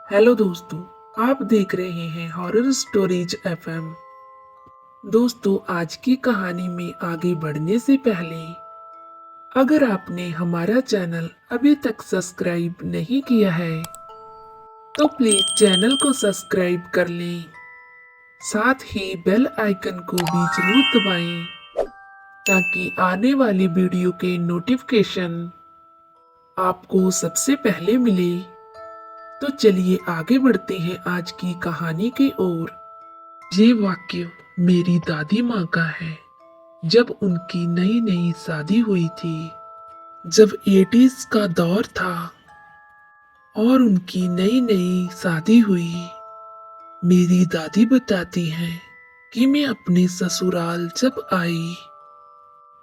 Hello दोस्तों, आप देख रहे हैं हॉरर स्टोरीज एफएम। दोस्तों, आज की कहानी में आगे बढ़ने से पहले अगर आपने हमारा चैनल अभी तक सब्सक्राइब नहीं किया है तो प्लीज चैनल को सब्सक्राइब कर लें। साथ ही बेल आइकन को भी जरूर दबाएं ताकि आने वाली वीडियो के नोटिफिकेशन आपको सबसे पहले मिले। तो चलिए आगे बढ़ते हैं आज की कहानी की ओर। ये वाक्य मेरी दादी माँ का है। जब उनकी नई नई शादी हुई थी, जब 80s का दौर था और उनकी नई नई शादी हुई, मेरी दादी बताती हैं कि मैं अपने ससुराल जब आई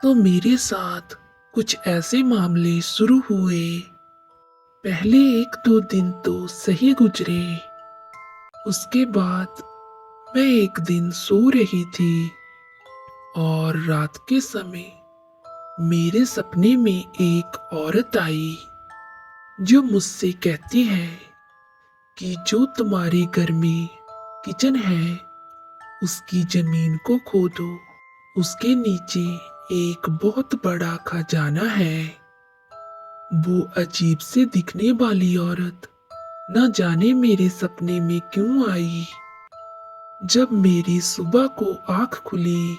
तो मेरे साथ कुछ ऐसे मामले शुरू हुए। पहले 1-2 दिन तो सही गुजरे। उसके बाद मैं एक दिन सो रही थी और रात के समय मेरे सपने में एक औरत आई जो मुझसे कहती है कि जो तुम्हारे घर में किचन है उसकी जमीन को खोदो, उसके नीचे एक बहुत बड़ा खजाना है। वो अजीब से दिखने वाली औरत न जाने मेरे सपने में क्यों आई। जब मेरी सुबह को आंख खुली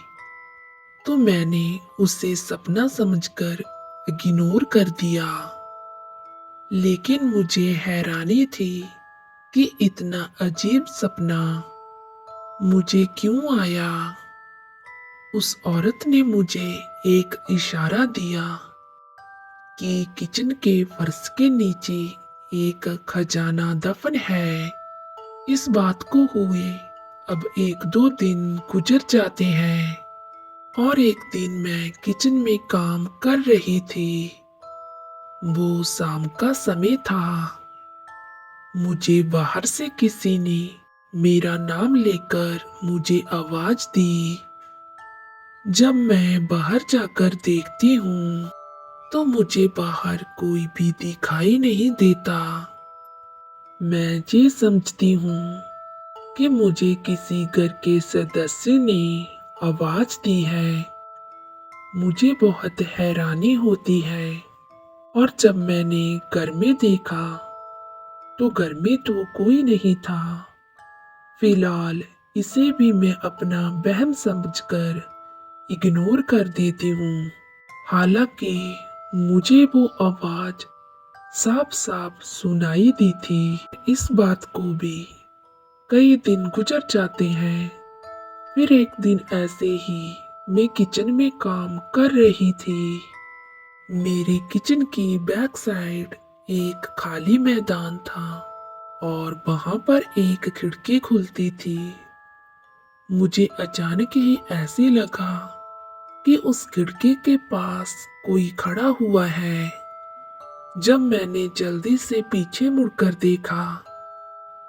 तो मैंने उसे सपना समझकर इग्नोर कर दिया। लेकिन मुझे हैरानी थी कि इतना अजीब सपना मुझे क्यों आया। उस औरत ने मुझे एक इशारा दिया कि किचन के फर्श के नीचे एक खजाना दफन है। इस बात को हुए अब 1-2 दिन गुजर जाते हैं और एक दिन मैं किचन में काम कर रही थी। वो शाम का समय था। मुझे बाहर से किसी ने मेरा नाम लेकर मुझे आवाज दी। जब मैं बाहर जाकर देखती हूँ तो मुझे बाहर कोई भी दिखाई नहीं देता। मैं ये समझती हूँ कि मुझे किसी घर के सदस्य ने आवाज दी है। मुझे बहुत हैरानी होती है और जब मैंने घर में देखा तो घर में तो कोई नहीं था। फिलहाल इसे भी मैं अपना वहम समझकर इग्नोर कर देती हूँ। हालांकि मुझे वो आवाज साफ साफ सुनाई दी थी। इस बात को भी कई दिन गुजर जाते हैं। फिर एक दिन ऐसे ही मैं किचन में काम कर रही थी। मेरे किचन की बैक साइड एक खाली मैदान था और वहां पर एक खिड़की खुलती थी। मुझे अचानक ही ऐसे लगा कि उस खिड़की के पास कोई खड़ा हुआ है। जब मैंने जल्दी से पीछे मुड़कर देखा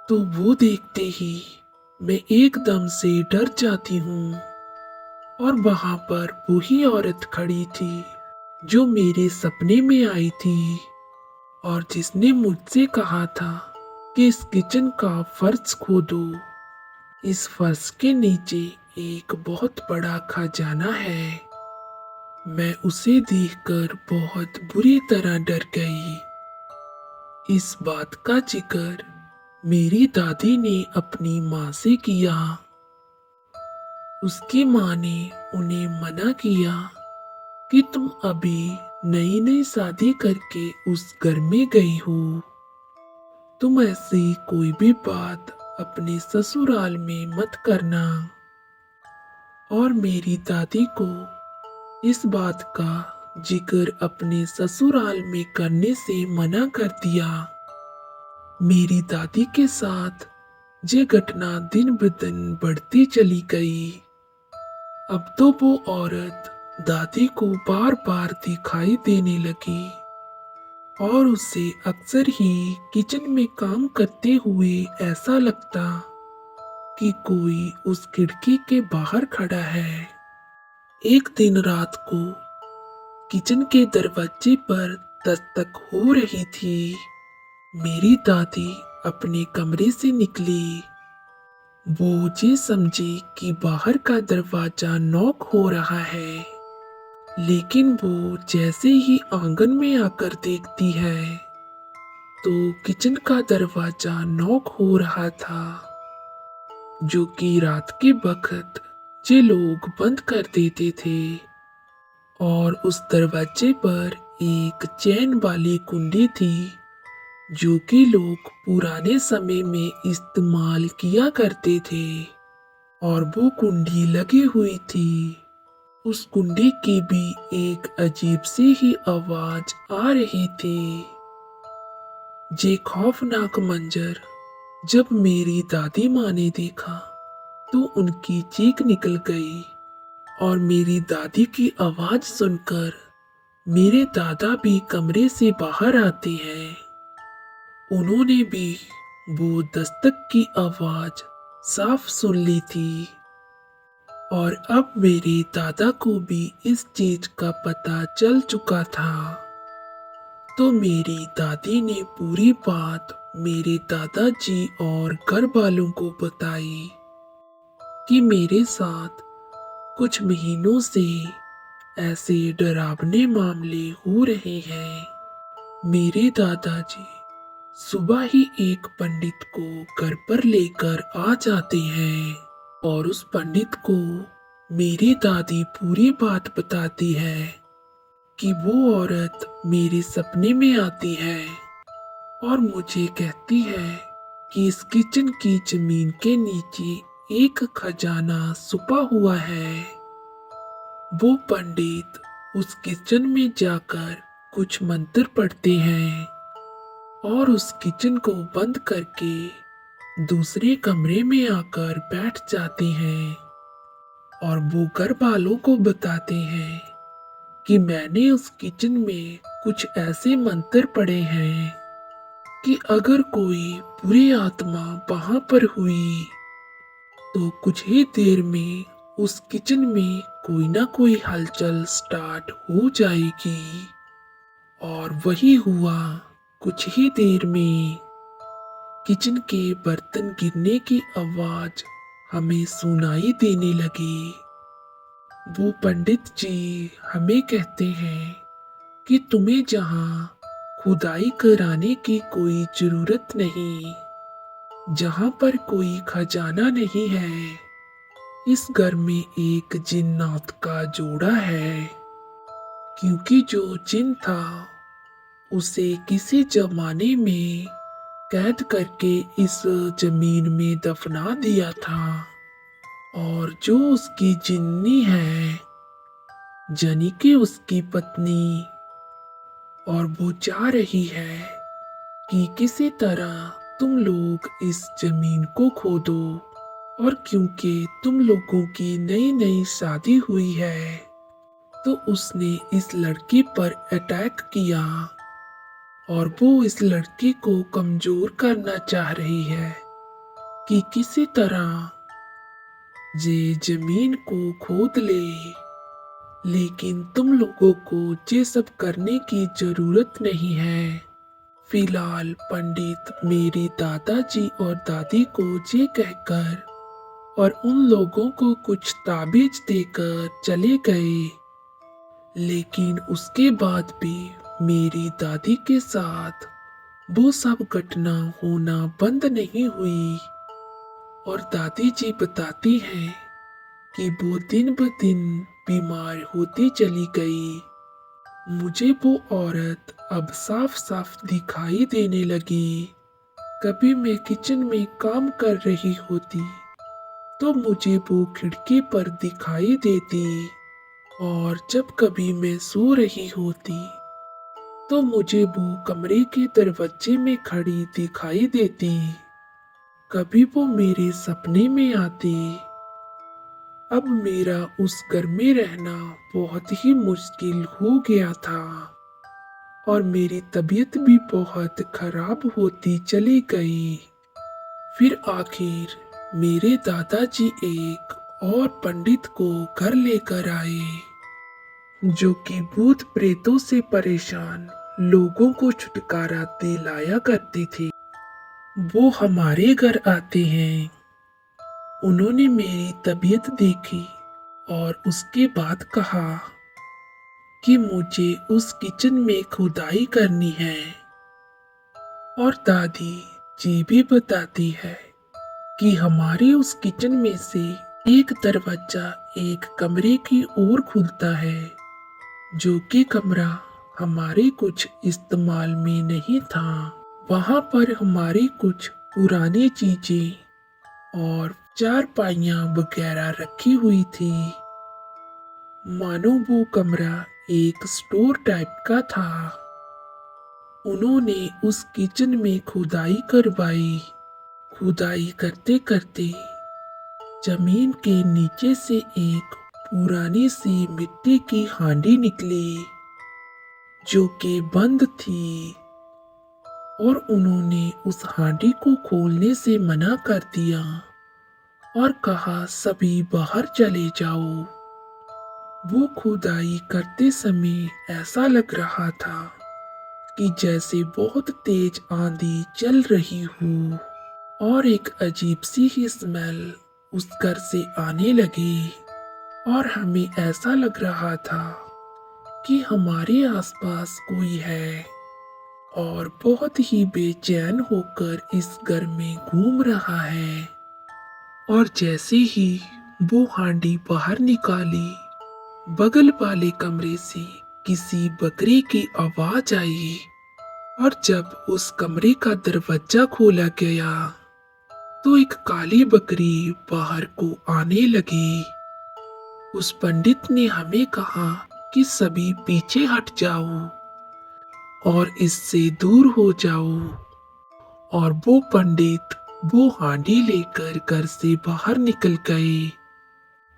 तो वो देखते ही मैं एकदम से डर जाती हूँ और वहां पर वही औरत खड़ी थी जो मेरे सपने में आई थी और जिसने मुझसे कहा था कि इस किचन का फर्श खोदो। इस फर्श के नीचे एक बहुत बड़ा खजाना है। मैं उसे देखकर बहुत बुरी तरह डर गई। इस बात का जिक्र मेरी दादी ने अपनी माँ से किया। उसकी माँ ने उन्हें मना किया कि तुम अभी नई नई शादी करके उस घर में गई हो। तुम ऐसी कोई भी बात अपने ससुराल में मत करना। और मेरी दादी को इस बात का जिक्र अपने ससुराल में करने से मना कर दिया। मेरी दादी के साथ ये घटना दिन ब दिन बढ़ती चली गई। अब तो वो औरत दादी को बार बार दिखाई देने लगी और उसे अक्सर ही किचन में काम करते हुए ऐसा लगता कि कोई उस खिड़की के बाहर खड़ा है। एक दिन रात को किचन के दरवाजे पर दस्तक हो रही थी। मेरी दादी अपने कमरे से निकली। वो ये समझी कि बाहर का दरवाजा नॉक हो रहा है, लेकिन वो जैसे ही आंगन में आकर देखती है तो किचन का दरवाजा नॉक हो रहा था, जो कि रात के वक्त ये लोग बंद कर देते थे। और उस दरवाजे पर एक चैन वाली कुंडी थी, जो कि लोग पुराने समय में इस्तेमाल किया करते थे। और वो कुंडी लगी हुई थी। उस कुंडी की भी एक अजीब सी ही आवाज आ रही थी। ये खौफनाक मंजर जब मेरी दादी माँ ने देखा तो उनकी चीख निकल गई। और मेरी दादी की आवाज सुनकर मेरे दादा भी कमरे से बाहर आते हैं। उन्होंने भी वो दस्तक की आवाज साफ सुन ली थी। और अब मेरे दादा को भी इस चीज का पता चल चुका था। तो मेरी दादी ने पूरी बात मेरे दादाजी और घर वालों को बताई कि मेरे साथ कुछ महीनों से ऐसे डरावने मामले हो रहे हैं। मेरे दादाजी सुबह ही एक पंडित को घर पर लेकर आ जाते हैं और उस पंडित को मेरी दादी पूरी बात बताती है कि वो औरत मेरे सपने में आती है और मुझे कहती है कि इस किचन की जमीन के नीचे एक खजाना छुपा हुआ है। वो पंडित उस किचन में जाकर कुछ मंत्र पढ़ते हैं और उस किचन को बंद करके दूसरे कमरे में आकर बैठ जाते हैं। और वो घर वालों को बताते हैं कि मैंने उस किचन में कुछ ऐसे मंत्र पढ़े हैं कि अगर कोई बुरी आत्मा वहां पर हुई तो कुछ ही देर में उस किचन में कोई ना कोई हलचल स्टार्ट हो जाएगी। और वही हुआ। कुछ ही देर में किचन के बर्तन गिरने की आवाज हमें सुनाई देने लगी। वो पंडित जी हमें कहते हैं कि तुम्हें जहां खुदाई कराने की कोई जरूरत नहीं, जहां पर कोई खजाना नहीं है, इस घर में एक जिन्नात का जोड़ा है। क्योंकि जो जिन था उसे किसी जमाने में कैद करके इस जमीन में दफना दिया था। और जो उसकी जिन्नी है, यानी कि उसकी पत्नी, और वो चाह रही है कि किसी तरह तुम लोग इस जमीन को खोदो। और क्योंकि तुम लोगों की नई नई शादी हुई है तो उसने इस लड़की पर अटैक किया और वो इस लड़की को कमजोर करना चाह रही है कि किसी तरह ये जमीन को खोद ले। लेकिन तुम लोगों को ये सब करने की जरूरत नहीं है। फिलहाल पंडित मेरी दादाजी और दादी को ये कहकर और उन लोगों को कुछ ताबीज देकर चले गए। लेकिन उसके बाद भी मेरी दादी के साथ वो सब घटना होना बंद नहीं हुई। और दादी जी बताती हैं कि वो दिन ब दिन बीमार होती चली गई। मुझे वो औरत अब साफ साफ दिखाई देने लगी। कभी मैं किचन में काम कर रही होती तो मुझे वो खिड़की पर दिखाई देती, और जब कभी मैं सो रही होती तो मुझे वो कमरे के दरवाजे में खड़ी दिखाई देती। कभी वो मेरे सपने में आती। अब मेरा उस घर में रहना बहुत ही मुश्किल हो गया था और मेरी तबीयत भी बहुत खराब होती चली गई। फिर आखिर मेरे दादाजी एक और पंडित को घर लेकर आए, जो कि भूत प्रेतों से परेशान लोगों को छुटकारा दिलाया करते थे। वो हमारे घर आते हैं। उन्होंने मेरी तबीयत देखी और उसके बाद कहा कि मुझे उस किचन में खुदाई करनी है। और दादी जी भी बताती है कि हमारे उस किचन में से एक दरवाजा एक कमरे की ओर खुलता है, जो कि कमरा हमारे कुछ इस्तेमाल में नहीं था। वहां पर हमारी कुछ पुरानी चीजें और चारपाइयाँ वगैरह रखी हुई थी। मानो वो कमरा एक स्टोर टाइप का था। उन्होंने उस किचन में खुदाई करवाई। खुदाई करते करते जमीन के नीचे से एक पुरानी सी मिट्टी की हांडी निकली, जो कि बंद थी। और उन्होंने उस हांडी को खोलने से मना कर दिया और कहा, सभी बाहर चले जाओ। वो खुदाई करते समय ऐसा लग रहा था कि जैसे बहुत तेज आंधी चल रही हो और एक अजीब सी ही स्मेल उस घर से आने लगी। और हमें ऐसा लग रहा था कि हमारे आसपास कोई है और बहुत ही बेचैन होकर इस घर में घूम रहा है। और जैसे ही वो हांडी बाहर निकाली, बगल वाले कमरे से किसी बकरी की आवाज आई। और जब उस कमरे का दरवाजा खोला गया तो एक काली बकरी बाहर को आने लगी। उस पंडित ने हमें कहा कि सभी पीछे हट जाओ और इससे दूर हो जाओ। और वो पंडित वो हांडी लेकर घर से बाहर निकल गए।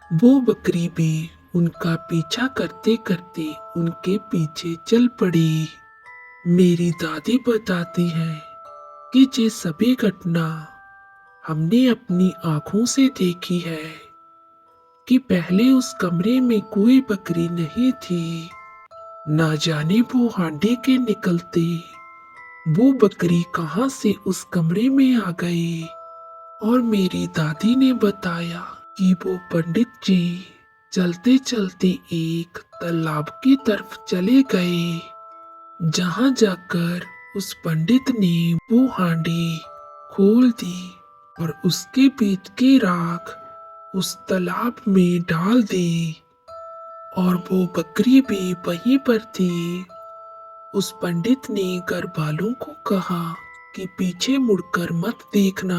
वो बकरी भी उनका पीछा करते करते उनके पीछे चल पड़ी। मेरी दादी बताती है कि ये सभी घटना हमने अपनी आंखों से देखी है कि पहले उस कमरे में कोई बकरी नहीं थी। ना जाने वो हांडी के निकलते वो बकरी कहां से उस कमरे में आ गई। और मेरी दादी ने बताया कि वो पंडित जी चलते चलते एक तालाब की तरफ चले गए, जहां जाकर उस पंडित ने वो हांडी खोल दी और उसके बीच की राख उस तालाब में डाल दी। और वो बकरी भी वहीं पर थी। उस पंडित ने घर वालों को कहा कि पीछे मुड़कर मत देखना।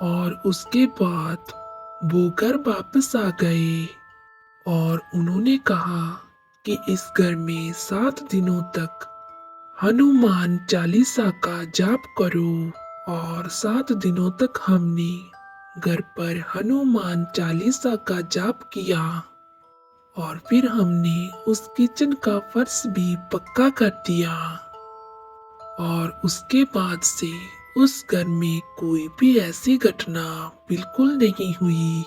और उसके बाद वो घर वापस आ गए और उन्होंने कहा कि इस घर में 7 दिनों तक हनुमान चालीसा का जाप करो। और 7 दिनों तक हमने घर पर हनुमान चालीसा का जाप किया। और फिर हमने उस किचन का फर्श भी पक्का कर दिया। और उसके बाद से उस घर में कोई भी ऐसी घटना बिल्कुल नहीं हुई।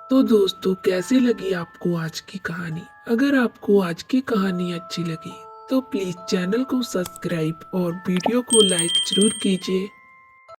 तो दोस्तों, कैसी लगी आपको आज की कहानी? अगर आपको आज की कहानी अच्छी लगी तो प्लीज चैनल को सब्सक्राइब और वीडियो को लाइक जरूर कीजिए।